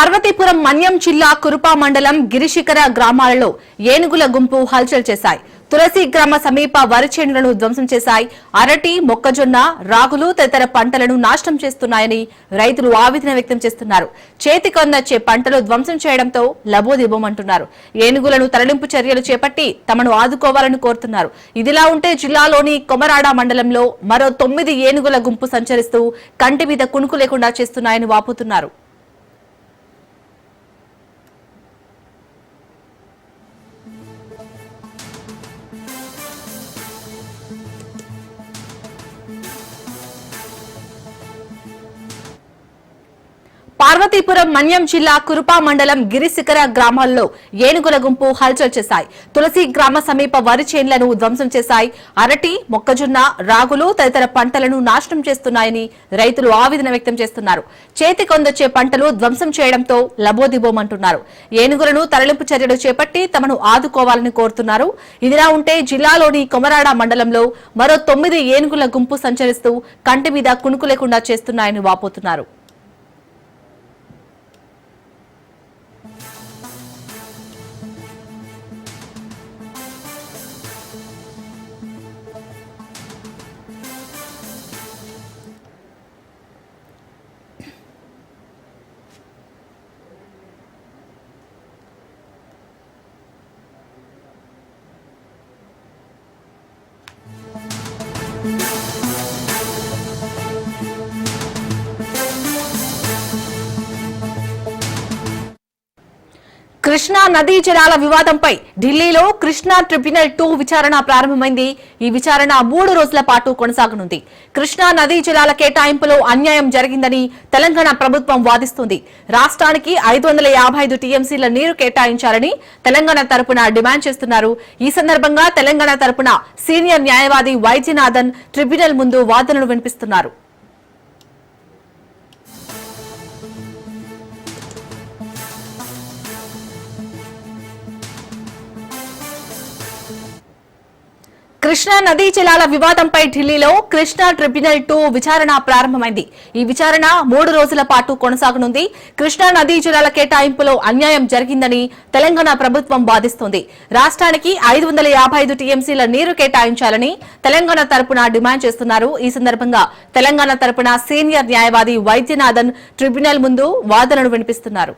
పార్వతీపురం మన్యం జిల్లా కురుపా మండలం గిరిశిఖర గ్రామాలలో ఏనుగుల గుంపు హల్చల్ చేశాయి. తులసి గ్రామ సమీప వరి చేనులను ధ్వంసం చేశాయి. అరటి, మొక్కజొన్న, రాగులు తదితర పంటలను నాశనం చేస్తున్నాయని రైతులు ఆవేదన వ్యక్తం చేస్తున్నారు. చేతికొందొచ్చే పంటలు ధ్వంసం చేయడంతో లబోదిబోమంటున్నారు. ఏనుగులను తరలింపు చర్యలు చేపట్టి తమను ఆదుకోవాలని కోరుతున్నారు. ఇదిలా ఉంటే జిల్లాలోని కొమరాడ మండలంలో మరో 9 ఏనుగుల గుంపు సంచరిస్తూ కంటి మీద కునుకు లేకుండా చేస్తున్నాయని వాపోతున్నారు. పార్వతీపురం మన్యం జిల్లా కురుపా మండలం గిరిశిఖర గ్రామాల్లో ఏనుగుల గుంపు హల్చల్ చేశాయి. తులసి గ్రామ సమీప వరి చేన్లను ధ్వంసం చేశాయి. అరటి, మొక్కజొన్న, రాగులు తదితర పంటలను నాశనం చేస్తున్నాయని రైతులు ఆవేదన వ్యక్తం చేస్తున్నారు. చేతికొందొచ్చే పంటలు ధ్వంసం చేయడంతో లబోదిబోమంటున్నారు. ఏనుగులను తరలింపు చర్యలు చేపట్టి తమను ఆదుకోవాలని కోరుతున్నారు. ఇదిలా ఉంటే జిల్లాలోని కొమరాడ మండలంలో మరో 9 ఏనుగుల గుంపు సంచరిస్తూ కంటి మీద కునుకు లేకుండా చేస్తున్నాయని వాపోతున్నారు. కృష్ణా నదీ జలాల వివాదంపై ఢిల్లీలో కృష్ణా ట్రిబ్యునల్ 2 విచారణ ప్రారంభమైంది. ఈ విచారణ 3 రోజుల పాటు కొనసాగనుంది. కృష్ణా నదీ జలాల కేటాయింపులో అన్యాయం జరిగిందని తెలంగాణ ప్రభుత్వం వాదిస్తుంది. రాష్ట్రానికి 555 టీఎంసీల నీరు కేటాయించాలని తెలంగాణ తరపున డిమాండ్ చేస్తున్నారు. ఈ సందర్భంగా తెలంగాణ తరపున సీనియర్ న్యాయవాది వైద్యనాథన్ ట్రిబ్యునల్ ముందు వాదనలు వినిపిస్తున్నారు. కృష్ణా నదీ జలాల వివాదంపై ఢిల్లీలో కృష్ణా ట్రిబ్యునల్ 2 విచారణ ప్రారంభమైంది. ఈ విచారణ 3 రోజుల పాటు కొనసాగనుంది. కృష్ణా నదీ జలాల కేటాయింపులో అన్యాయం జరిగిందని తెలంగాణ ప్రభుత్వం వాదిస్తోంది. రాష్ట్రానికి 555 టీఎంసీల నీరు కేటాయించాలని తెలంగాణ తరపున డిమాండ్ చేస్తున్నారు. ఈ సందర్భంగా తెలంగాణ తరపున సీనియర్ న్యాయవాది వైద్యనాథన్ ట్రిబ్యునల్ ముందు వాదనలు వినిపిస్తున్నారు.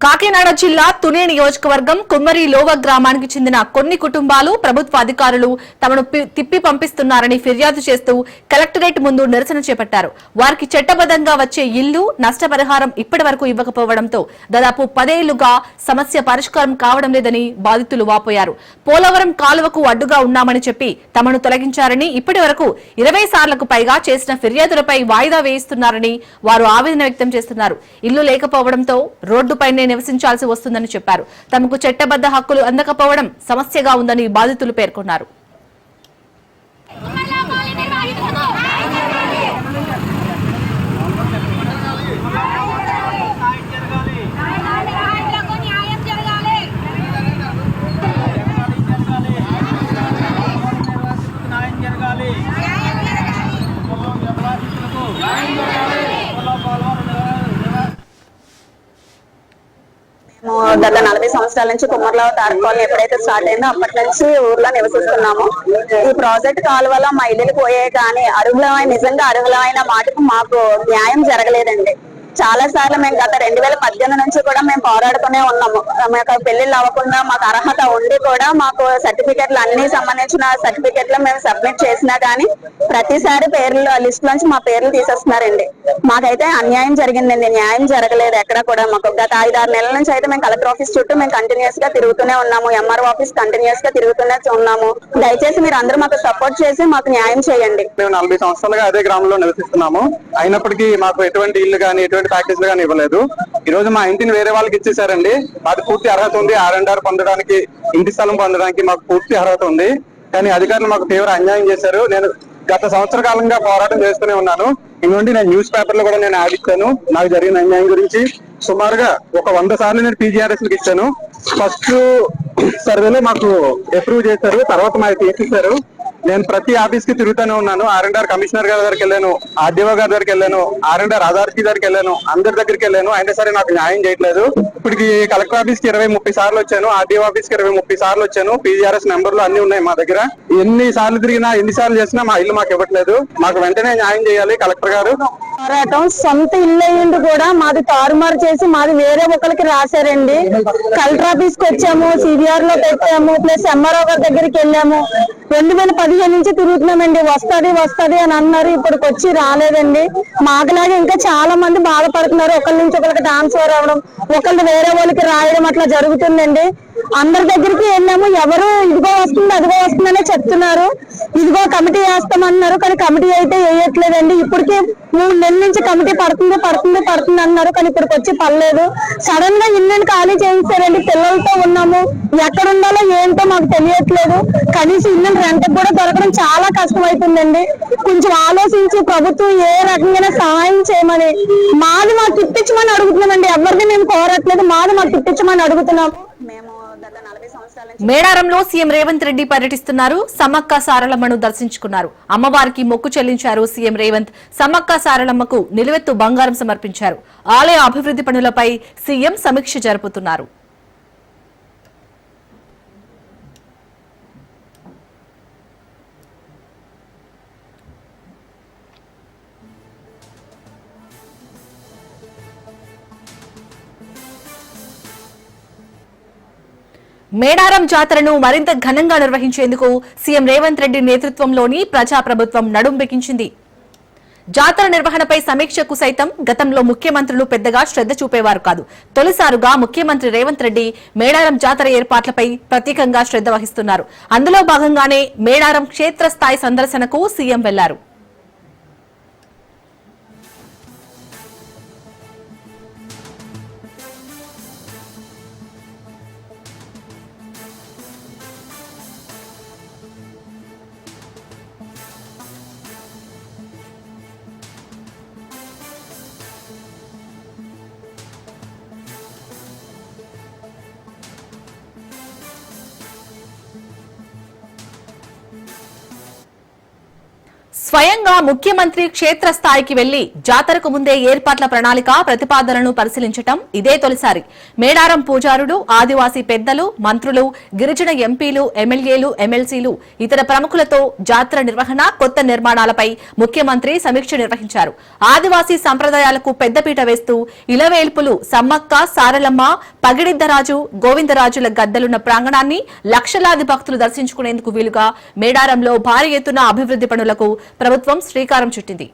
కాకినాడ జిల్లా తుని నియోజకవర్గం కుమ్మరి లోవ గ్రామానికి చెందిన కొన్ని కుటుంబాలు ప్రభుత్వ అధికారులు తమను తిప్పి పంపిస్తున్నారని ఫిర్యాదు చేస్తూ కలెక్టరేట్ ముందు నిరసన చేపట్టారు. వారికి చట్టబద్దంగా వచ్చే ఇల్లు నష్టపరిహారం ఇప్పటి వరకు ఇవ్వకపోవడంతో దాదాపు 10 ఏళ్లుగా సమస్య పరిష్కారం కావడం లేదని బాధితులు వాపోయారు. పోలవరం కాలువకు అడ్డుగా ఉన్నామని చెప్పి తమను తొలగించారని, ఇప్పటి వరకు 20 సార్లకు పైగా చేసిన ఫిర్యాదులపై వాయిదా వేయిస్తున్నారని వారు ఆవేదన వ్యక్తం చేస్తున్నారు. ఇల్లు లేకపోవడంతో రోడ్డుపైనే నివసించాల్సి వస్తుందని చెప్పారు. తమకు చట్టబద్ద హక్కులు అందకపోవడం సమస్యగా ఉందని బాధితులు పేర్కొన్నారు. గత 40 సంవత్సరాల నుంచి కుమ్మర్లో తారక కాలనీ ఎప్పుడైతే స్టార్ట్ అయిందో అప్పటి నుంచి ఊర్లో నివసిస్తున్నాము. ఈ ప్రాజెక్ట్ కాలువలో మా ఇల్లులు పోయాయి, కానీ నిజంగా అర్హులమైన మాటకు మాకు న్యాయం జరగలేదండి. చాలా సార్లు మేము గత 2018 నుంచి కూడా మేము పోరాడుతూనే ఉన్నాము. మాకు పెళ్లిళ్ళు అవ్వకుండా మాకు అర్హత ఉండి కూడా మాకు సర్టిఫికెట్లు అన్ని సంబంధించిన సర్టిఫికెట్లు మేము సబ్మిట్ చేసినా కానీ ప్రతిసారి పేర్లు లిస్ట్ నుంచి మా పేర్లు తీసేస్తున్నారండి. మాకైతే అన్యాయం జరిగిందండి, న్యాయం జరగలేదు ఎక్కడ కూడా. మాకు గత 5-6 నెలల నుంచి అయితే మేము కలెక్టర్ ఆఫీస్ చుట్టూ మేము కంటిన్యూస్ గా తిరుగుతూనే ఉన్నాము, ఎంఆర్ఓ ఆఫీస్ కంటిన్యూస్ గా తిరుగుతూనే ఉన్నాము. దయచేసి మీరు అందరూ మాకు సపోర్ట్ చేసి మాకు న్యాయం చేయండి. మేము 40 సంవత్సరాలుగా అదే గ్రామంలో నివసిస్తున్నాము. అయినప్పటికీ మాకు ఎటువంటి ఇల్లు కానీ ఎటువంటి ప్యాకేజ్ గానీ ఇవ్వలేదు. ఈ రోజు మా ఇంటిని వేరే వాళ్ళకి ఇచ్చేసారండి. మాకు పూర్తి అర్హత ఉంది, R&R పొందడానికి, ఇంటి స్థలం పొందడానికి మాకు పూర్తి అర్హత ఉంది. కానీ అధికారులు మాకు తీవ్ర అన్యాయం చేశారు. నేను గత సంవత్సర కాలంగా పోరాటం చేస్తూనే ఉన్నాను. ఇంకొండి నేను న్యూస్ పేపర్ లో కూడా నేను యాడ్ ఇచ్చాను నాకు జరిగిన అన్యాయం గురించి. సుమారుగా ఒక 100 సార్లు నేను పీజీఆర్ఎస్ కి ఇచ్చాను. ఫస్ట్ సర్వేలో మాకు అప్రూవ్ చేశారు, తర్వాత మాకు తీసేశారు. నేను ప్రతి ఆఫీస్ కి తిరుగుతూనే ఉన్నాను. R&R కమిషనర్ గారి దగ్గరికి వెళ్ళాను, ఆర్డీఓ గారి దగ్గరికి వెళ్ళాను, R&R అథారిటీ దగ్గరికి వెళ్ళాను, అందరి దగ్గరికి వెళ్ళాను. అయినా సరే నాకు న్యాయం చేయట్లేదు. ఇప్పటికి కలెక్టర్ ఆఫీస్ కి 20-30 సార్లు వచ్చాను, ఆర్డీఓ ఆఫీస్ కి 20-30 సార్లు వచ్చాను. పీజీఆర్ఎస్ నెంబర్లు అన్ని ఉన్నాయి మా దగ్గర. ఎన్ని సార్లు తిరిగినా ఎన్ని సార్లు చేసినా మా ఇల్లు మాకు ఇవ్వట్లేదు. మాకు వెంటనే న్యాయం చేయాలి కలెక్టర్ గారు. పోరాటం సొంత ఇల్లు అయ్యింది కూడా మాది తారుమారు చేసి మాది వేరే ఒకరికి రాశారండి. కలెక్టర్ ఆఫీస్ కి వచ్చాము, సిబిఆర్ లో పెట్టాము, ప్లస్ ఎంఆర్ఓ గారి దగ్గరికి వెళ్ళాము. 2015 నుంచి తిరుగుతున్నామండి. వస్తది అని అన్నారు, ఇప్పటికి వచ్చి రాలేదండి. మాకులాగా ఇంకా చాలా మంది బాధపడుతున్నారు. ఒకరి నుంచి ఒకరికి ట్రాన్స్ఫర్ అవ్వడం, ఒకళ్ళు వేరే వాళ్ళకి రాయడం అట్లా జరుగుతుందండి. అందరి దగ్గరికి వెళ్ళాము, ఎవరు ఇదిగో వస్తుంది అదిగో వస్తుందనే చెప్తున్నారు. ఇదిగో కమిటీ వేస్తామన్నారు, కానీ కమిటీ అయితే వేయట్లేదండి. ఇప్పటికే 3 నెలల నుంచి కమిటీ పడుతుంది అన్నారు, కానీ ఇప్పటికి వచ్చి పడలేదు. సడన్ గా ఇల్లుని ఖాళీ చేయిస్తారండి. పిల్లలతో ఉన్నాము, ఎక్కడ ఉండాలో ఏంటో మాకు తెలియట్లేదు. కనీసం ఇల్లు రెంట్ కూడా దొరకడం చాలా కష్టమవుతుందండి. కొంచెం ఆలోచించి ప్రభుత్వం ఏ రకంగా సహాయం చేయమని, మాది మాకు ఇప్పించమని అడుగుతున్నామండి. ఎవరిని మేము కోరట్లేదు, మాది మాకు ఇప్పించమని అడుగుతున్నాం. మేము గత 40 సంవత్సరాల నుంచి మేడారంలో సీఎం రేవంత్ రెడ్డి పర్యటిస్తున్నారు. సమ్మక్క సారలమ్మను దర్శించుకున్నారు. అమ్మవారికి మొక్కు చెల్లించారు సీఎం రేవంత్. సమ్మక్క సారలమ్మకు నిలువెత్తు బంగారం సమర్పించారు. ఆలయ అభివృద్ధి పనులపై సీఎం సమీక్ష జరుపుతున్నారు. మేడారం జాతరను మరింత ఘనంగా నిర్వహించేందుకు సీఎం రేవంత్ రెడ్డి నేతృత్వంలోని ప్రజాప్రభుత్వం నడుం బిగించింది. జాతర నిర్వహణపై సమీక్షకు సైతం గతంలో ముఖ్యమంత్రులు పెద్దగా శ్రద్ధ చూపేవారు కాదు. తొలిసారిగా ముఖ్యమంత్రి రేవంత్ రెడ్డి మేడారం జాతర ఏర్పాట్లపై ప్రత్యేకంగా శ్రద్ధ వహిస్తున్నారు. అందులో భాగంగానే మేడారం క్షేత్రస్థాయి సందర్శనకు సీఎం వెళ్లారు. స్వయంగా ముఖ్యమంత్రి క్షేత్రస్థాయికి వెళ్లి జాతరకు ముందే ఏర్పాట్ల ప్రణాళిక ప్రతిపాదనలను పరిశీలించడం ఇదే తొలిసారి. మేడారం పూజారులు, ఆదివాసీ పెద్దలు, మంత్రులు, గిరిజన ఎంపీలు, ఎమ్మెల్యేలు, ఎమ్మెల్సీలు, ఇతర ప్రముఖులతో జాతర నిర్వహణ, కొత్త నిర్మాణాలపై ముఖ్యమంత్రి సమీక్ష నిర్వహించారు. ఆదివాసీ సంప్రదాయాలకు పెద్దపీట వేస్తూ ఇలవేల్పులు, సమ్మక్క, సారలమ్మ, పగిడిద్దరాజు, గోవిందరాజుల గద్దలున్న ప్రాంగణాన్ని లక్షలాది భక్తులు దర్శించుకునేందుకు వీలుగా మేడారంలో భారీ ఎత్తున అభివృద్ధి పనులకు ప్రభుత్వం శ్రీకారం చుట్టింది.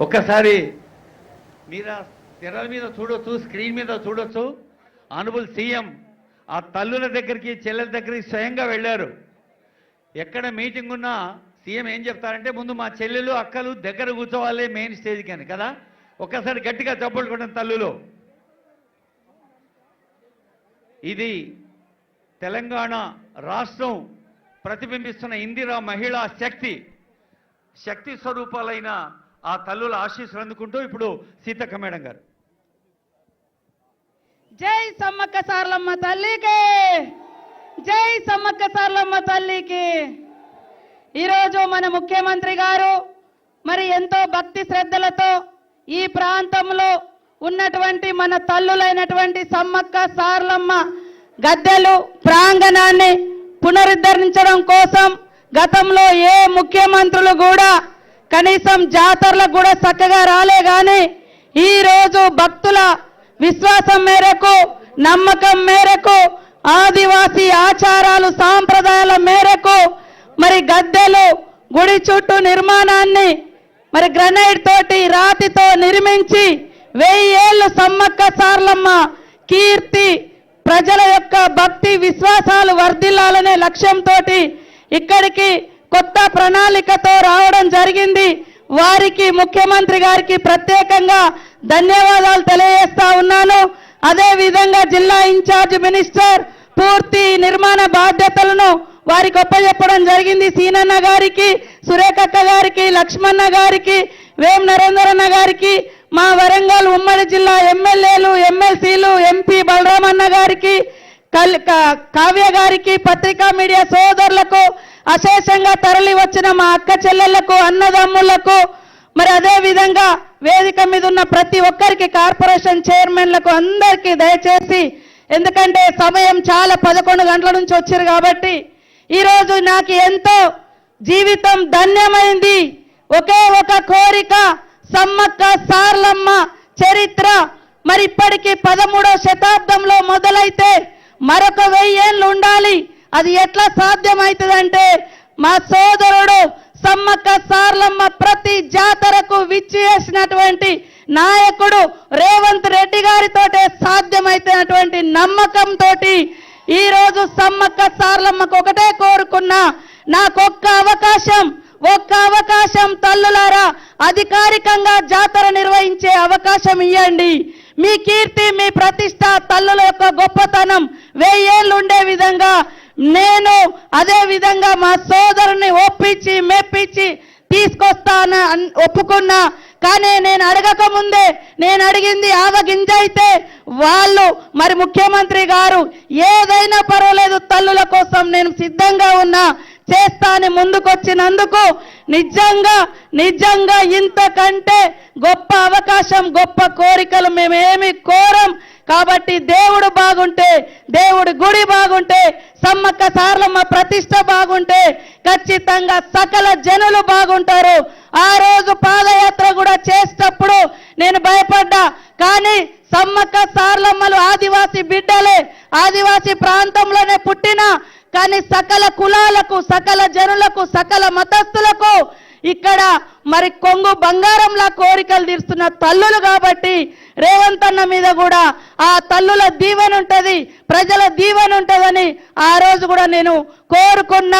ఒక్కసారి మీరు తెరల మీద చూడొచ్చు, స్క్రీన్ మీద చూడొచ్చు. ఆనరబుల్ సీఎం ఆ తల్లుల దగ్గరికి, చెల్లెల దగ్గరికి స్వయంగా వెళ్ళారు. ఎక్కడ మీటింగ్ ఉన్నా సీఎం ఏం చెప్తారంటే, ముందు మా చెల్లెలు, అక్కలు దగ్గర కూర్చోవాలి మెయిన్ స్టేజ్కి అని కదా. ఒక్కసారి గట్టిగా చప్పట్లు కొట్టండి తల్లులు. ఇది తెలంగాణ రాష్ట్రం ప్రతిబింబిస్తున్న ఇందిరా మహిళా శక్తి స్వరూపాలైన ఆ తల్లుల ఆశీస్సులు అందుకుంటూ ఇప్పుడు సీతక్క మేడం గారు. జై సమ్మక్క సారలమ్మ తల్లికి, జై సమ్మక్క సారలమ్మ తల్లికి. ఈరోజు మన ముఖ్యమంత్రి గారు మరి ఎంతో భక్తి శ్రద్ధలతో ఈ ప్రాంతంలో ఉన్నటువంటి మన తల్లులైనటువంటి సమ్మక్క సారలమ్మ గద్దెలు ప్రాంగణాన్ని పునరుద్ధరించడం కోసం గతంలో ఏ ముఖ్యమంత్రులు కూడా కనీసం జాతరలకు కూడా చక్కగా రాలే గాని ఈ రోజు భక్తుల విశ్వాసం మేరకు, నమ్మకం మేరకు, ఆదివాసీ ఆచారాలు సాంప్రదాయాల మేరకు మరి గద్దెలు గుడి చుట్టూ నిర్మాణాన్ని మరి గ్రనైట్ తోటి, రాతితో నిర్మించి 1000 ఏళ్ళు సమ్మక్క సారలమ్మ కీర్తి, ప్రజల యొక్క భక్తి విశ్వాసాలు వర్ధిల్లాలనే లక్ష్యంతో ఇక్కడికి కొత్త ప్రణాళికతో రావడం జరిగింది. వారికి ముఖ్యమంత్రి గారికి ప్రత్యేకంగా ధన్యవాదాలు తెలియజేస్తా ఉన్నాను. అదే విధంగా జిల్లా ఇన్ఛార్జ్ మినిస్టర్ పూర్తి నిర్మాణ బాధ్యతలను వారికి ఒప్పజెప్పడం జరిగింది. సీనన్న గారికి, సురేఖక్క గారికి, లక్ష్మణ గారికి, వేం నరేందరన్న గారికి, మా వరంగల్ ఉమ్మడి జిల్లా ఎమ్మెల్యేలు, ఎమ్మెల్సీలు, ఎంపీ బలరామన్న గారికి, కావ్య గారికి, పత్రికా మీడియా సోదరులకు, అశేషంగా తరలి వచ్చిన మా అక్క చెల్లెళ్లకు, అన్నదమ్ములకు, మరి అదే విధంగా వేదిక మీద ఉన్న ప్రతి ఒక్కరికి, కార్పొరేషన్ చైర్మన్లకు అందరికీ దయచేసి, ఎందుకంటే సమయం చాలా 11 గంటల నుంచి వచ్చారు కాబట్టి ఈరోజు నాకు ఎంతో జీవితం ధన్యమైంది. ఒకే ఒక కోరిక, సమ్మక్క సార్లమ్మ చరిత్ర మరి ఇప్పటికీ 13వ శతాబ్దంలో మొదలైతే మరొక 1000 ఏళ్ళు ఉండాలి. అది ఎట్లా సాధ్యమవుతుందంటే మా సోదరుడు సమ్మక్క సార్లమ్మ ప్రతి జాతరకు విచ్చేసినటువంటి నాయకుడు రేవంత్ రెడ్డి గారితోటే సాధ్యమైనటువంటి నమ్మకంతో ఈ రోజు సమ్మక్క సార్లమ్మకు ఒకటే కోరుకున్నా, నాకొక్క అవకాశం తల్లులారా అధికారికంగా జాతర నిర్వహించే అవకాశం ఇవ్వండి. మీ కీర్తి, మీ ప్రతిష్ట, తల్లుల యొక్క గొప్పతనం 1000 ఏళ్ళు ఉండే విధంగా నేను అదే విధంగా మా సోదరుని ఒప్పించి మెప్పించి తీసుకొస్తాను ఒప్పుకున్నా. కానీ నేను అడగక ముందే, నేను అడిగింది ఆవగింజ అయితే వాళ్ళు మరి ముఖ్యమంత్రి గారు ఏదైనా పర్వాలేదు తల్లుల కోసం నేను సిద్ధంగా ఉన్నా, చేస్తాను ముందుకొచ్చినందుకు నిజంగా ఇంతకంటే గొప్ప అవకాశం, గొప్ప కోరికలు మేమేమి కోరం. కాబట్టి దేవుడు బాగుంటే, దేవుడి గుడి బాగుంటే, సమ్మక్క సార్లమ్మ ప్రతిష్ట బాగుంటే ఖచ్చితంగా సకల జనులు బాగుంటారు. ఆ రోజు పాదయాత్ర కూడా చేసేటప్పుడు నేను భయపడ్డా, కానీ సమ్మక్క సార్లమ్మలు ఆదివాసీ బిడ్డలే, ఆదివాసీ ప్రాంతంలోనే పుట్టిన, కానీ సకల కులాలకు, సకల జనులకు, సకల మతస్థులకు ఇక్కడ మరి కొంగు బంగారంలా కోరికలు తీరుస్తున్న తల్లులు కాబట్టి రేవంత్ అన్న మీద కూడా ఆ తల్లుల దీవెన ఉంటది, ప్రజల దీవెన ఉంటదని ఆ రోజు కూడా నేను కోరుకున్న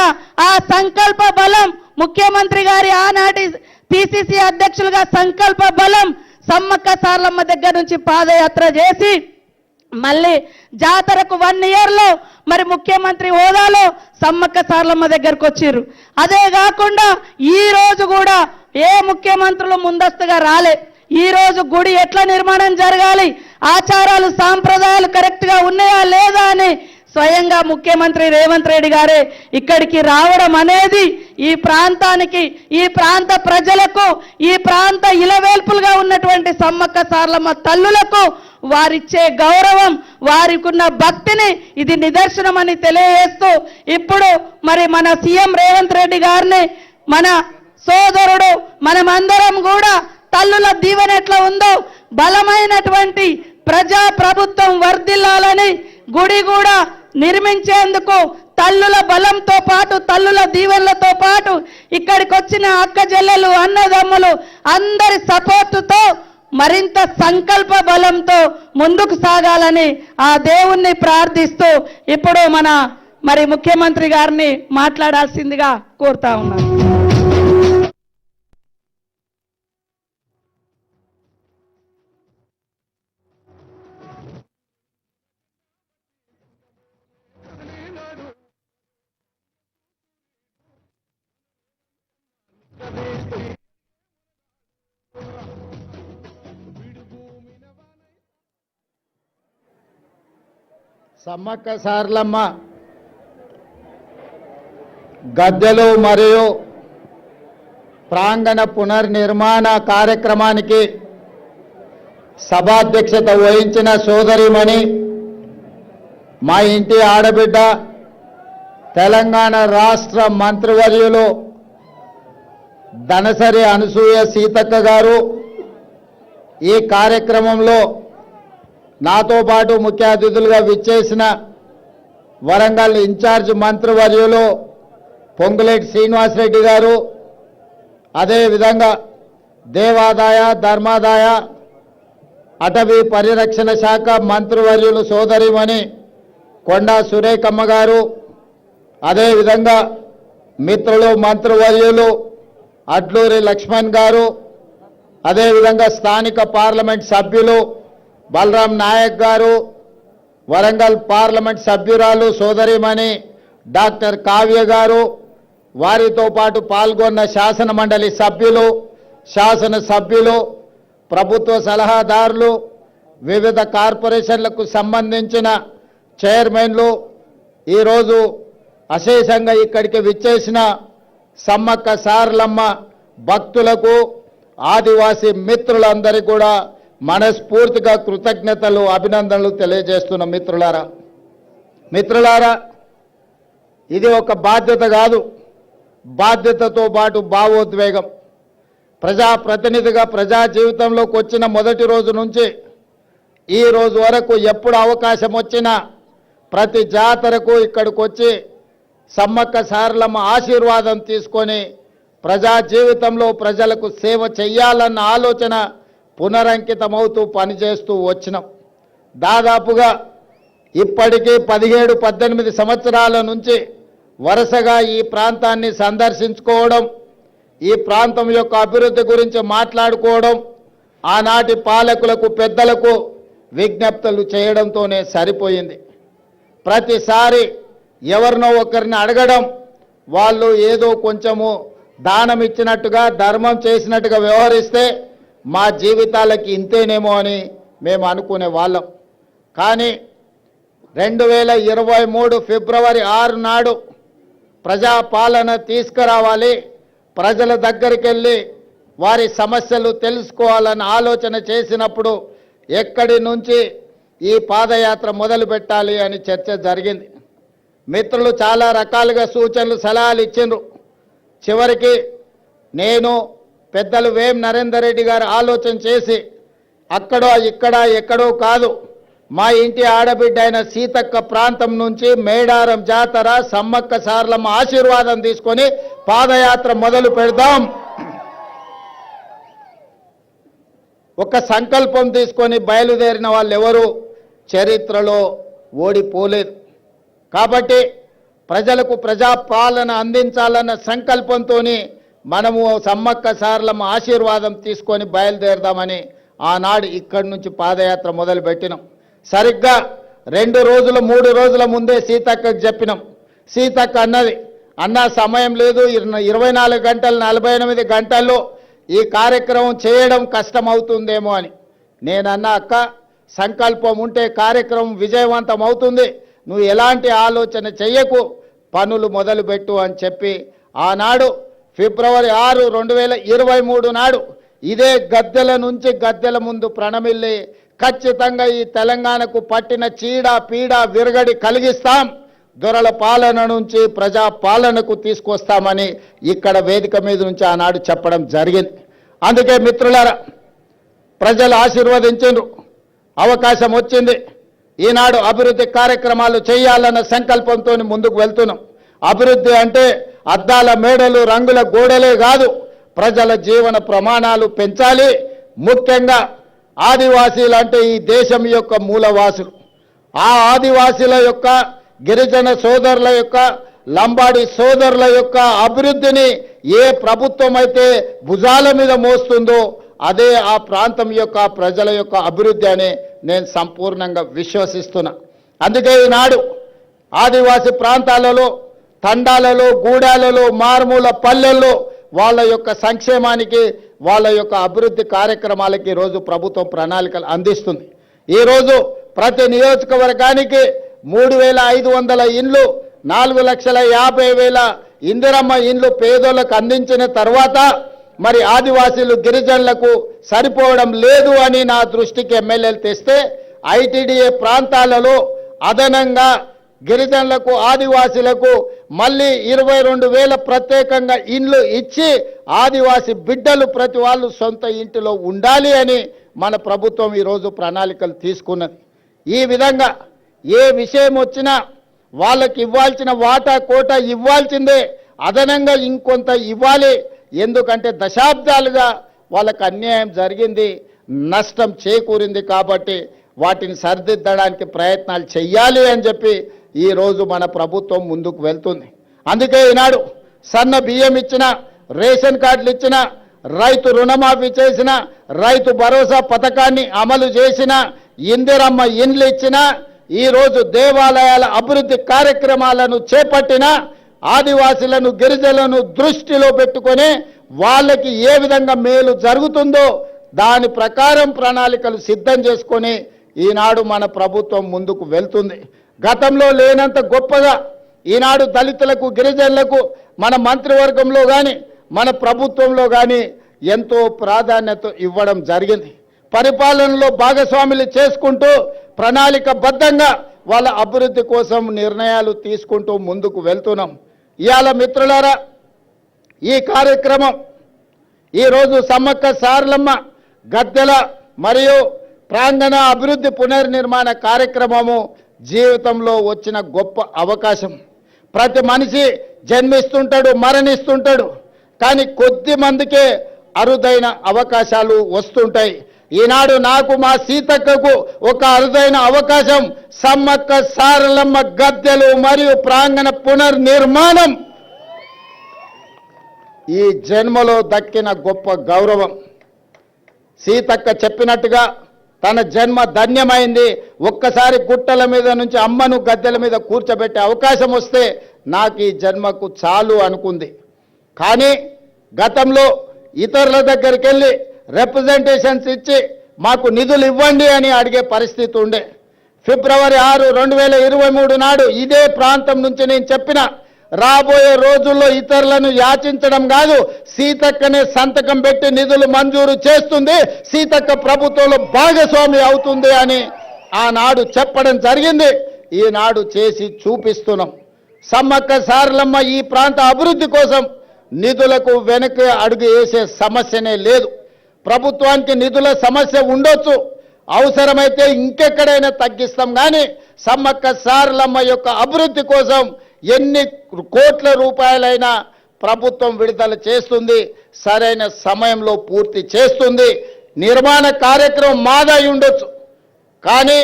ఆ సంకల్ప బలం, ముఖ్యమంత్రి గారి ఆనాటి పిసిసి అధ్యక్షులుగా సంకల్ప బలం సమ్మక్క సార్లమ్మ దగ్గర నుంచి పాదయాత్ర చేసి మళ్ళీ జాతరకు 1 ఇయర్లో మరి ముఖ్యమంత్రి హోదాలో సమ్మక్క సార్లమ్మ దగ్గరకు వచ్చారు. అదే కాకుండా ఈ రోజు కూడా ఏ ముఖ్యమంత్రులు ముందస్తుగా రాలే. ఈ రోజు గుడి ఎట్లా నిర్మాణం జరగాలి, ఆచారాలు సాంప్రదాయాలు కరెక్ట్ గా ఉన్నాయా లేదా అని స్వయంగా ముఖ్యమంత్రి రేవంత్ రెడ్డి గారే ఇక్కడికి రావడం అనేది ఈ ప్రాంతానికి, ఈ ప్రాంత ప్రజలకు, ఈ ప్రాంత ఇలవేల్పులుగా ఉన్నటువంటి సమ్మక్క సార్లమ్మ తల్లులకు వారిచ్చే గౌరవం, వారికి ఉన్న భక్తిని ఇది నిదర్శనమని తెలియజేస్తూ ఇప్పుడు మరి మన సీఎం రేవంత్ రెడ్డి గారిని, మన సోదరుడు, మనమందరం కూడా తల్లుల దీవెన ఎట్లా ఉందో బలమైనటువంటి ప్రజా ప్రభుత్వం వర్ధిల్లాలని, గుడి కూడా నిర్మించేందుకు తల్లుల బలంతో పాటు, తల్లుల దీవెనలతో పాటు ఇక్కడికి వచ్చిన అక్క చెల్లెలు, అన్నదమ్ములు అందరి సపోర్టుతో మరింత సంకల్ప బలంతో ముందుకు సాగాలని ఆ దేవుణ్ణి ప్రార్థిస్తూ ఇప్పుడు మరి ముఖ్యమంత్రి గారిని మాట్లాడాల్సిందిగా కోరుతా ఉన్నాను. సమ్మక్క సార్లమ్మ గద్దెలు మరియు ప్రాంగణ పునర్నిర్మాణ కార్యక్రమానికి సభాధ్యక్షత వహించిన సోదరిమణి, మా ఇంటి ఆడబిడ్డ, తెలంగాణ రాష్ట్ర మంత్రివర్యులు దనసరి అనసూయ సీతక్క గారు, ఈ కార్యక్రమంలో నాతో పాటు ముఖ్య అతిథులుగా విచ్చేసిన వరంగల్ ఇన్ఛార్జ్ మంత్రివర్యులు పొంగులేటి శ్రీనివాసరెడ్డి గారు, అదేవిధంగా దేవాదాయ, ధర్మాదాయ, అటవీ పరిరక్షణ శాఖ మంత్రివర్యులు సోదరిమణి కొండా సురేఖమ్మ గారు, అదేవిధంగా మిత్రులు మంత్రివర్యులు అడ్లూరి లక్ష్మణ్ గారు, అదేవిధంగా స్థానిక పార్లమెంట్ సభ్యులు బలరాం నాయక్ గారు, వరంగల్ పార్లమెంట్ సభ్యురాలు సోదరిమణి డాక్టర్ కావ్య గారు, వారితో పాటు పాల్గొన్న శాసన మండలి సభ్యులు, శాసనసభ్యులు, ప్రభుత్వ సలహాదారులు, వివిధ కార్పొరేషన్లకు సంబంధించిన చైర్మన్లు, ఈరోజు అశేషంగా ఇక్కడికి విచ్చేసిన సమ్మక్క సారలమ్మ భక్తులకు, ఆదివాసీ మిత్రులందరికీ కూడా మనస్ఫూర్తిగా కృతజ్ఞతలు, అభినందనలు తెలియజేస్తున్న మిత్రులారా, ఇది ఒక బాధ్యత కాదు, బాధ్యతతో పాటు భావోద్వేగం. ప్రజాప్రతినిధిగా ప్రజా జీవితంలోకి వచ్చిన మొదటి రోజు నుంచి ఈ రోజు వరకు ఎప్పుడు అవకాశం వచ్చినా ప్రతి జాతరకు ఇక్కడికి వచ్చి సమ్మక్క సారలమ్మ ఆశీర్వాదం తీసుకొని ప్రజా జీవితంలో ప్రజలకు సేవ చేయాలన్న ఆలోచన పునరంకితమవుతూ పనిచేస్తూ వచ్చినాం. దాదాపుగా ఇప్పటికీ 17-18 సంవత్సరాల నుంచి వరుసగా ఈ ప్రాంతాన్ని సందర్శించుకోవడం, ఈ ప్రాంతం యొక్క అభివృద్ధి గురించి మాట్లాడుకోవడం, ఆనాటి పాలకులకు పెద్దలకు విజ్ఞప్తులు చేయడంతోనే సరిపోయింది. ప్రతిసారి ఎవరినో ఒకరిని అడగడం, వాళ్ళు ఏదో కొంచెము దానం ఇచ్చినట్టుగా ధర్మం చేసినట్టుగా వ్యవహరిస్తే మా జీవితాలకి ఇంతేనేమో అని మేము అనుకునే వాళ్ళం. కానీ 2023 ఫిబ్రవరి 6 నాడు ప్రజాపాలన తీసుకురావాలి, ప్రజల దగ్గరికి వెళ్ళి వారి సమస్యలు తెలుసుకోవాలని ఆలోచన చేసినప్పుడు ఎక్కడి నుంచి ఈ పాదయాత్ర మొదలు పెట్టాలి అని చర్చ జరిగింది. మిత్రులు చాలా రకాలుగా సూచనలు సలహాలు ఇచ్చిండ్రు. చివరికి నేను పెద్దలు వేం నరేందర్ రెడ్డి గారు ఆలోచన చేసి అక్కడో ఇక్కడ ఎక్కడో కాదు, మా ఇంటి ఆడబిడ్డ అయిన సీతక్క ప్రాంతం నుంచి మేడారం జాతర సమ్మక్క సారలమ్మ ఆశీర్వాదం తీసుకొని పాదయాత్ర మొదలు పెడదాం, ఒక సంకల్పం తీసుకొని బయలుదేరిన వాళ్ళు ఎవరు చరిత్రలో ఓడిపోలేదు. కాబట్టి ప్రజలకు ప్రజాపాలన అందించాలన్న సంకల్పంతో మనము సమ్మక్క సారలమ్మ ఆశీర్వాదం తీసుకొని బయలుదేరదామని ఆనాడు ఇక్కడి నుంచి పాదయాత్ర మొదలుపెట్టినాం. సరిగ్గా 2 రోజులు 3 రోజుల ముందే సీతక్కకు చెప్పినాం. సీతక్క అన్నది, అన్న సమయం లేదు, 24 గంటలు 48 గంటల్లో ఈ కార్యక్రమం చేయడం కష్టమవుతుందేమో అని. నేనన్నా, అక్క సంకల్పం ఉంటే కార్యక్రమం విజయవంతం అవుతుంది, నువ్వు ఎలాంటి ఆలోచన చెయ్యకు, పనులు మొదలుపెట్టు అని చెప్పి ఆనాడు ఫిబ్రవరి 6, 2023 నాడు ఇదే గద్దెల నుంచి గద్దెల ముందు ప్రణమిల్లి ఖచ్చితంగా ఈ తెలంగాణకు పట్టిన చీడ పీడ విరగడి కలిగిస్తాం, దొరల పాలన నుంచి ప్రజా పాలనకు తీసుకొస్తామని ఇక్కడ వేదిక మీద నుంచి ఆనాడు చెప్పడం జరిగింది. అందుకే మిత్రులారా, ప్రజలు ఆశీర్వదించారు, అవకాశం వచ్చింది. ఈనాడు అభివృద్ధి కార్యక్రమాలు చేయాలన్న సంకల్పంతో ముందుకు వెళ్తున్నాం. అభివృద్ధి అంటే అద్దాల మేడలు రంగుల గోడలే కాదు, ప్రజల జీవన ప్రమాణాలు పెంచాలి. ముఖ్యంగా ఆదివాసీలు అంటే ఈ దేశం యొక్క మూలవాసులు. ఆ ఆదివాసీల యొక్క, గిరిజన సోదరుల యొక్క, లంబాడి సోదరుల యొక్క అభివృద్ధిని ఏ ప్రభుత్వం అయితే భుజాల మీద మోస్తుందో అదే ఆ ప్రాంతం యొక్క ప్రజల యొక్క అభివృద్ధి అని నేను సంపూర్ణంగా విశ్వసిస్తున్నా. అందుకే ఈనాడు ఆదివాసీ ప్రాంతాలలో, తండాలలో, గూడాలలో, మారుమూల పల్లెల్లో వాళ్ళ యొక్క సంక్షేమానికి, వాళ్ళ యొక్క అభివృద్ధి కార్యక్రమాలకి ఈరోజు ప్రభుత్వం ప్రణాళికలు అందిస్తుంది. ఈరోజు ప్రతి నియోజకవర్గానికి 3,500 ఇండ్లు, 4,50,000 ఇందిరమ్మ ఇండ్లు పేదోళ్లకు అందించిన తర్వాత మరి ఆదివాసీలు గిరిజనులకు సరిపోవడం లేదు అని నా దృష్టికి ఎమ్మెల్యేలు తెస్తే ఐటీడీఏ ప్రాంతాలలో అదనంగా గిరిజనులకు, ఆదివాసీలకు మళ్ళీ 22,000 ప్రత్యేకంగా ఇండ్లు ఇచ్చి ఆదివాసీ బిడ్డలు ప్రతి వాళ్ళు సొంత ఇంటిలో ఉండాలి అని మన ప్రభుత్వం ఈరోజు ప్రణాళికలు తీసుకున్నది. ఈ విధంగా ఏ విషయం వచ్చినా వాళ్ళకి ఇవ్వాల్సిన వాటా కోట ఇవ్వాల్సిందే, అదనంగా ఇంకొంత ఇవ్వాలి. ఎందుకంటే దశాబ్దాలుగా వాళ్ళకు అన్యాయం జరిగింది, నష్టం చేకూరింది. కాబట్టి వాటిని సరిదిద్దడానికి ప్రయత్నాలు చెయ్యాలి అని చెప్పి ఈరోజు మన ప్రభుత్వం ముందుకు వెళ్తుంది. అందుకే ఈనాడు సన్న బియ్యం ఇచ్చిన, రేషన్ కార్డులు ఇచ్చిన, రైతు రుణమాఫీ చేసిన, రైతు భరోసా పథకాన్ని అమలు చేసిన, ఇందిరమ్మ ఇండ్లు ఇచ్చిన, ఈరోజు దేవాలయాల అభివృద్ధి కార్యక్రమాలను చేపట్టిన, ఆదివాసీలను గిరిజనులను దృష్టిలో పెట్టుకొని వాళ్ళకి ఏ విధంగా మేలు జరుగుతుందో దాని ప్రకారం ప్రణాళికలు సిద్ధం చేసుకొని ఈనాడు మన ప్రభుత్వం ముందుకు వెళ్తుంది. గతంలో లేనంత గొప్పగా ఈనాడు దళితులకు గిరిజనులకు మన మంత్రివర్గంలో కానీ మన ప్రభుత్వంలో కానీ ఎంతో ప్రాధాన్యత ఇవ్వడం జరిగింది. పరిపాలనలో భాగస్వాములు చేసుకుంటూ ప్రణాళికబద్ధంగా వాళ్ళ అభివృద్ధి కోసం నిర్ణయాలు తీసుకుంటూ ముందుకు వెళ్తున్నాం. ఇవాళ మిత్రులారా, ఈ కార్యక్రమం ఈరోజు సమ్మక్క సారలమ్మ గద్దెల మరియు ప్రాంగణ అభివృద్ధి పునర్నిర్మాణ కార్యక్రమము జీవితంలో వచ్చిన గొప్ప అవకాశం. ప్రతి మనిషి జన్మిస్తుంటాడు, మరణిస్తుంటాడు, కానీ కొద్ది మందికే అరుదైన అవకాశాలు వస్తుంటాయి. ఈనాడు నాకు మా సీతక్కకు ఒక అరుదైన అవకాశం సమ్మక్క సారలమ్మ గద్దెలు మరియు ప్రాంగణ పునర్నిర్మాణం ఈ జన్మలో దక్కిన గొప్ప గౌరవం. సీతక్క చెప్పినట్టుగా తన జన్మ ధన్యమైంది. ఒక్కసారి గుట్టల మీద నుంచి అమ్మను గద్దెల మీద కూర్చోబెట్టే అవకాశం వస్తే నాకు ఈ జన్మకు చాలు అనుకుంది. కానీ గతంలో ఇతరుల దగ్గరికి వెళ్ళి రిప్రజెంటేషన్స్ ఇచ్చి మాకు నిధులు ఇవ్వండి అని అడిగే పరిస్థితి ఉండే. ఫిబ్రవరి 6, 2023 నాడు ఇదే ప్రాంతం నుంచి నేను చెప్పిన, రాబోయే రోజుల్లో ఇతరులను యాచించడం కాదు, సీతక్కనే సంతకం పెట్టి నిధులు మంజూరు చేస్తుంది, సీతక్క ప్రభుత్వంలో భాగస్వామి అవుతుంది అని ఆనాడు చెప్పడం జరిగింది. ఈనాడు చేసి చూపిస్తున్నాం. సమ్మక్క సారలమ్మ ఈ ప్రాంత అభివృద్ధి కోసం నిధులకు వెనక్కి అడుగు వేసే సమస్యనే లేదు. ప్రభుత్వానికి నిధుల సమస్య ఉండొచ్చు, అవసరమైతే ఇంకెక్కడైనా తగ్గిస్తాం, కానీ సమ్మక్క సారలమ్మ యొక్క అభివృద్ధి కోసం ఎన్ని కోట్ల రూపాయలైనా ప్రభుత్వం విడుదల చేస్తుంది, సరైన సమయంలో పూర్తి చేస్తుంది. నిర్మాణ కార్యక్రమం మాదై ఉండొచ్చు, కానీ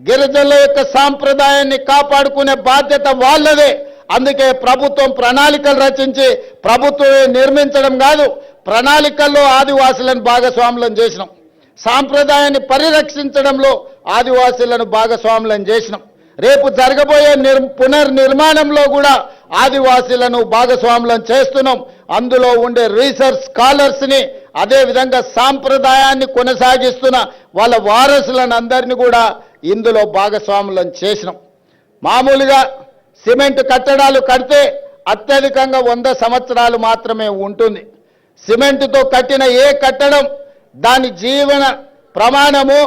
గిరిజనుల యొక్క సాంప్రదాయాన్ని కాపాడుకునే బాధ్యత వాళ్ళదే. అందుకే ప్రభుత్వం ప్రణాళికలు రచించి ప్రభుత్వమే నిర్మించడం కాదు, ప్రణాళికల్లో ఆదివాసులను భాగస్వాములను చేసినాం. సాంప్రదాయాన్ని పరిరక్షించడంలో ఆదివాసులను భాగస్వాములను చేసినాం. రేపు జరగబోయే పునర్నిర్మాణంలో కూడా ఆదివాసీలను భాగస్వాములను చేస్తున్నాం. అందులో ఉండే రీసెర్చ్ స్కాలర్స్ని, అదేవిధంగా సాంప్రదాయాన్ని కొనసాగిస్తున్న వాళ్ళ వారసులను అందరినీ కూడా ఇందులో భాగస్వాములను చేసినాం. మామూలుగా సిమెంట్ కట్టడాలు కడితే అత్యధికంగా 100 సంవత్సరాలు మాత్రమే ఉంటుంది. సిమెంటుతో కట్టిన ఏ కట్టడం దాని జీవన ప్రమాణము,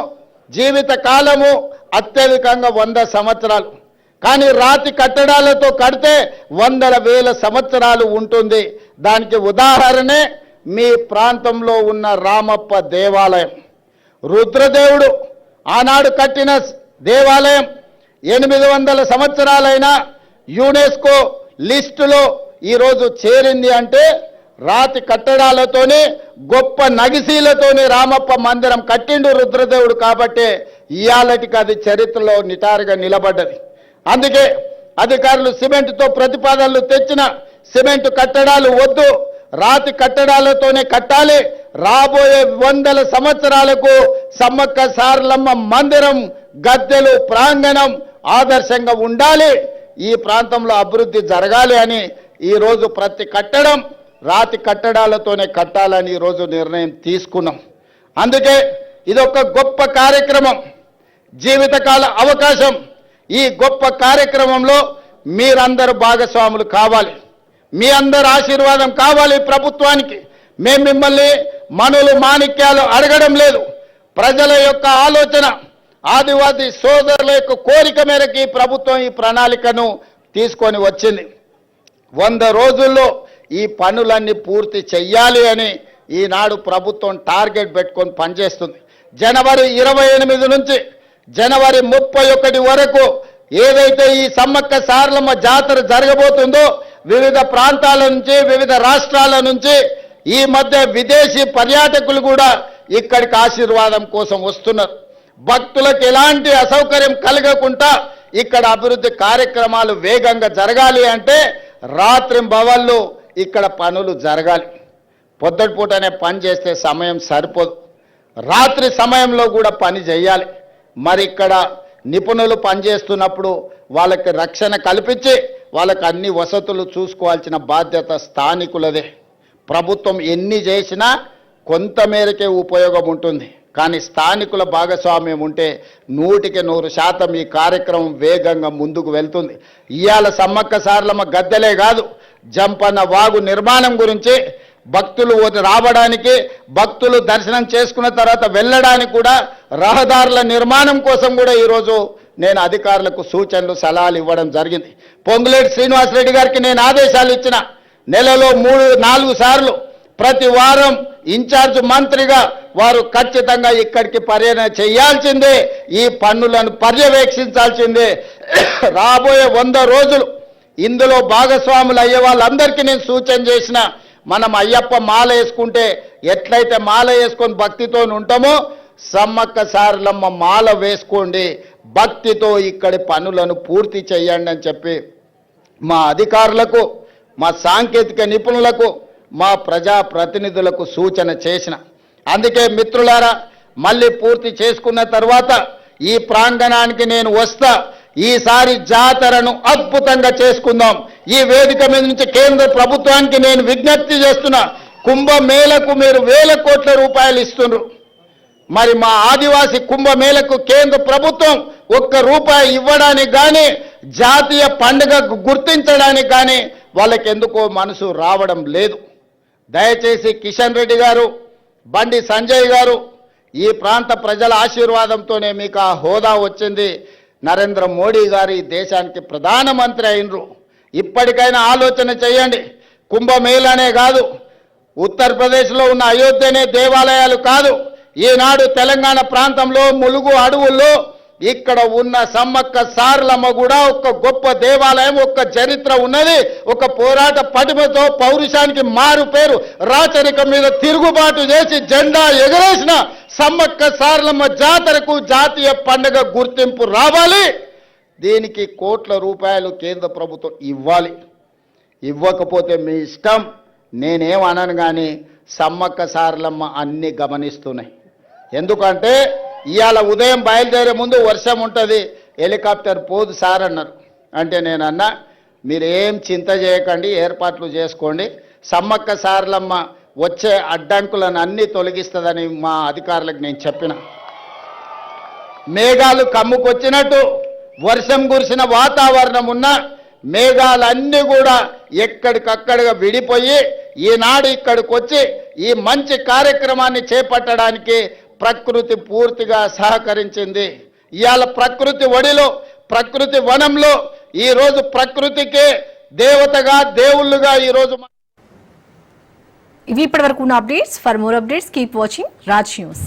జీవిత కాలము అత్యధికంగా 100 సంవత్సరాలు. కానీ రాతి కట్టడాలతో కడితే 100,000 సంవత్సరాలు ఉంటుంది. దానికి ఉదాహరణే మీ ప్రాంతంలో ఉన్న రామప్ప దేవాలయం. రుద్రదేవుడు ఆనాడు కట్టిన దేవాలయం 800 సంవత్సరాలైనా యునెస్కో లిస్టులో ఈరోజు చేరింది అంటే రాతి కట్టడాలతోనే, గొప్ప నగిశీలతోనే రామప్ప మందిరం కట్టిండు రుద్రదేవుడు. కాబట్టే ఇయాలటికి అది చరిత్రలో నిటారుగా నిలబడ్డది. అందుకే అధికారులు సిమెంటుతో ప్రతిపాదనలు తెచ్చిన సిమెంటు కట్టడాలు వద్దు, రాతి కట్టడాలతోనే కట్టాలి. రాబోయే 100 సంవత్సరాలకు సమ్మక్క సారలమ్మ మందిరం, గద్దెలు, ప్రాంగణం ఆదర్శంగా ఉండాలి, ఈ ప్రాంతంలో అభివృద్ధి జరగాలి అని ఈరోజు ప్రతి కట్టడం రాతి కట్టడాలతోనే కట్టాలని ఈరోజు నిర్ణయం తీసుకున్నాం. అందుకే ఇదొక గొప్ప కార్యక్రమం, జీవితకాల అవకాశం. ఈ గొప్ప కార్యక్రమంలో మీరందరూ భాగస్వాములు కావాలి, మీ అందరు ఆశీర్వాదం కావాలి ప్రభుత్వానికి. మేము మిమ్మల్ని మనులు మాణిక్యాలు అడగడం లేదు. ప్రజల యొక్క ఆలోచన, ఆదివాసీ సోదరుల యొక్క కోరిక మేరకు ఈ ప్రభుత్వం ఈ ప్రణాళికను తీసుకొని వచ్చింది. 100 రోజుల్లో ఈ పనులన్నీ పూర్తి చెయ్యాలి అని ఈనాడు ప్రభుత్వం టార్గెట్ పెట్టుకొని పనిచేస్తుంది. జనవరి 28 నుంచి జనవరి 31 వరకు ఏదైతే ఈ సమ్మక్క సారలమ్మ జాతర జరగబోతుందో వివిధ ప్రాంతాల నుంచి, వివిధ రాష్ట్రాల నుంచి ఈ మధ్య విదేశీ పర్యాటకులు కూడా ఇక్కడికి ఆశీర్వాదం కోసం వస్తున్నారు. భక్తులకు ఎలాంటి అసౌకర్యం కలగకుండా ఇక్కడ అభివృద్ధి కార్యక్రమాలు వేగంగా జరగాలి అంటే రాత్రింబవళ్ళు ఇక్కడ పనులు జరగాలి. పొద్దుటిపూటనే పని చేస్తే సమయం సరిపోదు, రాత్రి సమయంలో కూడా పని చేయాలి. మరి ఇక్కడ నిపుణులు పనిచేస్తున్నప్పుడు వాళ్ళకి రక్షణ కల్పించి వాళ్ళకి అన్ని వసతులు చూసుకోవాల్సిన బాధ్యత స్థానికులదే. ప్రభుత్వం ఎన్ని చేసినా కొంతమేరకే ఉపయోగం ఉంటుంది, కానీ స్థానికుల భాగస్వామ్యం ఉంటే 100% ఈ కార్యక్రమం వేగంగా ముందుకు వెళ్తుంది. ఇవాళ సమ్మక్క సారలమ్మ గద్దెలే కాదు, జంపన్న వాగు నిర్మాణం గురించి భక్తులు రావడానికి, భక్తులు దర్శనం చేసుకున్న తర్వాత వెళ్ళడానికి కూడా రహదారుల నిర్మాణం కోసం కూడా ఈరోజు నేను అధికారులకు సూచనలు సలహాలు ఇవ్వడం జరిగింది. పొంగులేటి శ్రీనివాసరెడ్డి గారికి నేను ఆదేశాలు ఇచ్చిన, నెలలో 3-4 సార్లు ప్రతి వారం ఇన్ఛార్జ్ మంత్రిగా వారు ఖచ్చితంగా ఇక్కడికి పర్యటన చేయాల్సిందే, ఈ పన్నులను పర్యవేక్షించాల్సిందే. రాబోయే 100 రోజులు ఇందులో భాగస్వాములు అయ్యే వాళ్ళందరికీ నేను సూచన చేసిన, మనం అయ్యప్ప మాల వేసుకుంటే ఎట్లయితే మాల వేసుకొని భక్తితో ఉంటామో సమ్మక్క సారలమ్మ మాల వేసుకోండి, భక్తితో ఇక్కడి పనులను పూర్తి చేయండి అని చెప్పి మా అధికారులకు, మా సాంకేతిక నిపుణులకు, మా ప్రజా ప్రతినిధులకు సూచన చేసిన. అందుకే మిత్రులారా, మళ్ళీ పూర్తి చేసుకున్న తర్వాత ఈ ప్రాంగణానికి నేను వస్తా. ఈసారి జాతరను అద్భుతంగా చేసుకుందాం. ఈ వేదిక మీద నుంచి కేంద్ర ప్రభుత్వానికి నేను విజ్ఞప్తి చేస్తున్నా, కుంభమేళకు మీరు 1000 కోట్ల రూపాయలు ఇస్తున్నారు. మరి మా ఆదివాసీ కుంభమేళకు కేంద్ర ప్రభుత్వం 1 రూపాయి ఇవ్వడానికి కానీ, జాతీయ పండుగ గుర్తించడానికి కానీ వాళ్ళకి ఎందుకో మనసు రావడం లేదు. దయచేసి కిషన్ రెడ్డి గారు, బండి సంజయ్ గారు, ఈ ప్రాంత ప్రజల ఆశీర్వాదంతోనే మీకు ఆ హోదా వచ్చింది. నరేంద్ర మోడీ గారు ఈ దేశానికి ప్రధానమంత్రి అయినరు. ఇప్పటికైనా ఆలోచన చేయండి. కుంభమేళానే కాదు, ఉత్తరప్రదేశ్లో ఉన్న అయోధ్యనే దేవాలయాలు కాదు, ఈనాడు తెలంగాణ ప్రాంతంలో ములుగు అడవుల్లో ఇక్కడ ఉన్న సమ్మక్క సారలమ్మ కూడా ఒక గొప్ప దేవాలయం, ఒక చరిత్ర ఉన్నది. ఒక పోరాట పటిమతో పౌరుషానికి మారు పేరు, రాచరికం మీద తిరుగుబాటు చేసి జెండా ఎగరేసిన సమ్మక్క సారలమ్మ జాతరకు జాతీయ పండుగ గుర్తింపు రావాలి. దీనికి కోట్ల రూపాయలు కేంద్ర ప్రభుత్వం ఇవ్వాలి. ఇవ్వకపోతే మీ ఇష్టం, నేనేమనను. కానీ సమ్మక్క సారలమ్మ అన్ని గమనిస్తున్నాయి. ఎందుకంటే ఇవాళ ఉదయం బయలుదేరే ముందు వర్షం ఉంటుంది, హెలికాప్టర్ పోదు సార్ అన్నారు. అంటే నేనన్నా, మీరు ఏం చింత చేయకండి, ఏర్పాట్లు చేసుకోండి, సమ్మక్క సారలమ్మ వచ్చే అడ్డంకులను అన్నీ తొలగిస్తుందని మా అధికారులకు నేను చెప్పిన. మేఘాలు కమ్ముకొచ్చినట్టు వర్షం కురిసిన వాతావరణం ఉన్న మేఘాలన్నీ కూడా ఎక్కడికక్కడిగా విడిపోయి ఈనాడు ఇక్కడికి వచ్చి ఈ మంచి కార్యక్రమాన్ని చేపట్టడానికి ప్రకృతి పూర్తిగా సహకరించింది. ఇవాళ ప్రకృతి ఒడిలో, ప్రకృతి వనంలో ఈరోజు ప్రకృతికే దేవతగా, దేవుళ్ళుగా ఈరోజు. ఇవి ఇప్పటివరకు ఉన్న updates. For more updates keep watching Raj news.